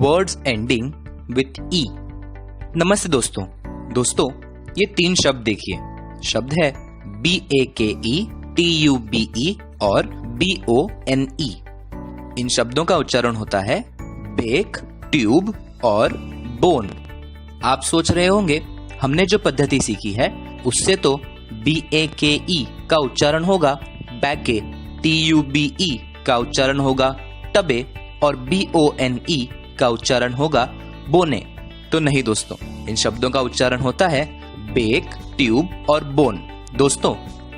Words ending with ई। नमस्ते दोस्तों, ये 3 शब्द देखिए। शब्द है BAKE, TUBE और BONE। इन शब्दों का उच्चारण होता है बेक, ट्यूब और बोन। आप सोच रहे होंगे हमने जो पद्धति सीखी है उससे तो BAKE का उच्चारण होगा बैके, TUBE का उच्चारण होगा टबे और BONE का उच्चारण होगा बोने। तो नहीं दोस्तों, इन शब्दों का उच्चारण होता है बेक, ट्यूब और बोन। दोस्तों,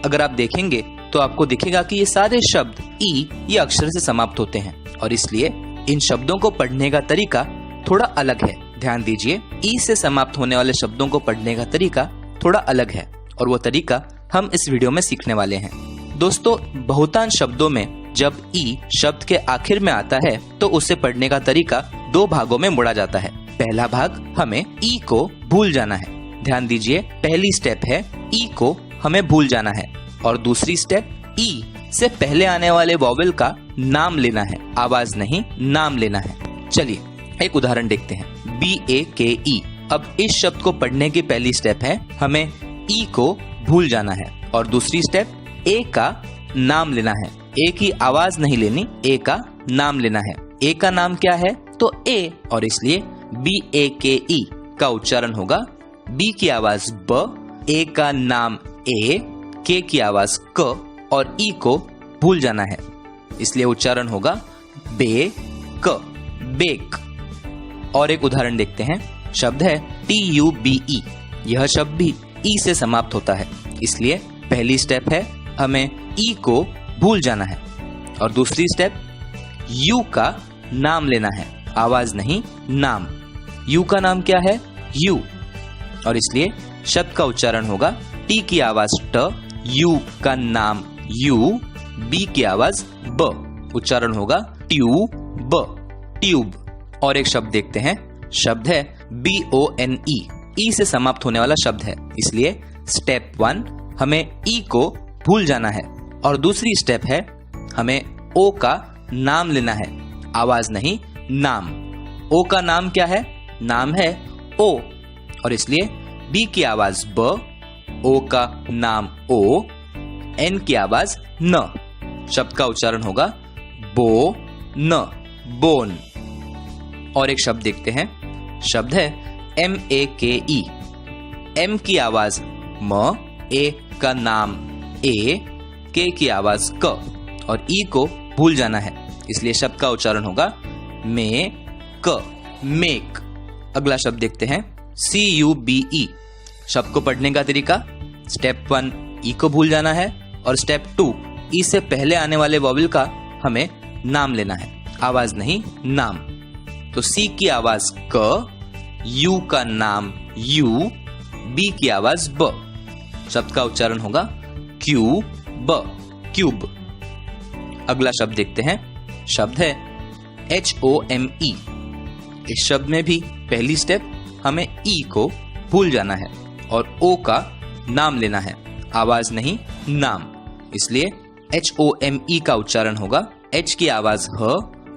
अगर आप देखेंगे तो आपको दिखेगा कि ये सारे शब्द ई ये अक्षर से समाप्त होते हैं और इसलिए इन शब्दों को पढ़ने का तरीका थोड़ा अलग है। ध्यान दीजिए, ई से समाप्त होने वाले शब्दों को पढ़ने का तरीका थोड़ा अलग है और वो तरीका हम इस वीडियो में सीखने वाले हैं। दोस्तों, बहुतांश शब्दों में जब ई शब्द के आखिर में आता है तो उसे पढ़ने का तरीका 2 भागों में मोड़ा जाता है। पहला भाग, हमें ई को भूल जाना है। ध्यान दीजिए, पहली स्टेप है ई को हमें भूल जाना है और दूसरी स्टेप ई से पहले आने वाले वॉवेल का नाम लेना है, आवाज नहीं नाम लेना है। चलिए एक उदाहरण देखते हैं। BAKE। अब इस शब्द को पढ़ने की पहली स्टेप है हमें ई को भूल जाना है और दूसरी स्टेप ए का नाम लेना है। ए की आवाज नहीं लेनी, ए का नाम लेना है। ए का नाम क्या है? तो ए, और इसलिए BAKE का उच्चारण होगा बी की आवाज ब, ए का नाम ए, के की आवाज क और ई को भूल जाना है, इसलिए उच्चारण होगा बे क, बेक। और एक उदाहरण देखते हैं। शब्द है TUBE। यह शब्द भी ई से समाप्त होता है, इसलिए पहली स्टेप है हमें ई को भूल जाना है और दूसरी स्टेप यू का नाम लेना है, आवाज नहीं नाम। यू का नाम क्या है? यू, और इसलिए शब्द का उच्चारण होगा टी की आवाज ट, यू का नाम यू, बी की आवाज ब, उच्चारण होगा ट्यूब, ट्यूब। और एक शब्द देखते हैं। शब्द है BONE। ई से समाप्त होने वाला शब्द है, इसलिए स्टेप 1 हमें ई को भूल जाना है और दूसरी स्टेप है हमें ओ का नाम लेना है, आवाज नहीं नाम। ओ का नाम क्या है? नाम है ओ, और इसलिए बी की आवाज ब, ओ का नाम ओ, एन की आवाज न। शब्द का उच्चारण होगा बो न, बोन। और एक शब्द देखते हैं। शब्द है MAKE। एम की आवाज म, ए का नाम ए, के की आवाज क और ई को भूल जाना है, इसलिए शब्द का उच्चारण होगा मे क, मेक। अगला शब्द देखते हैं CUBE। शब्द को पढ़ने का तरीका, स्टेप 1 ई को भूल जाना है और स्टेप 2 ई से पहले आने वाले वॉवेल का हमें नाम लेना है, आवाज नहीं नाम। तो सी की आवाज क, यू का नाम यू, बी की आवाज ब। शब्द का उच्चारण होगा क्यूब, क्यूब। अगला शब्द देखते हैं। शब्द है HOME। इस शब्द में भी पहली स्टेप हमें ई को भूल जाना है और ओ का नाम लेना है, आवाज नहीं नाम, इसलिए HOME का उच्चारण होगा H की आवाज ह,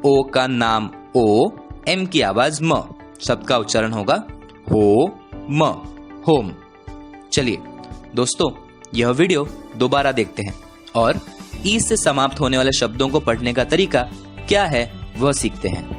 ओ का नाम ओ, एम की आवाज म। शब्द का उच्चारण होगा हो म, होम। चलिए दोस्तों, यह वीडियो दोबारा देखते हैं और ई से समाप्त होने वाले शब्दों को पढ़ने का तरीका क्या है वह सीखते हैं।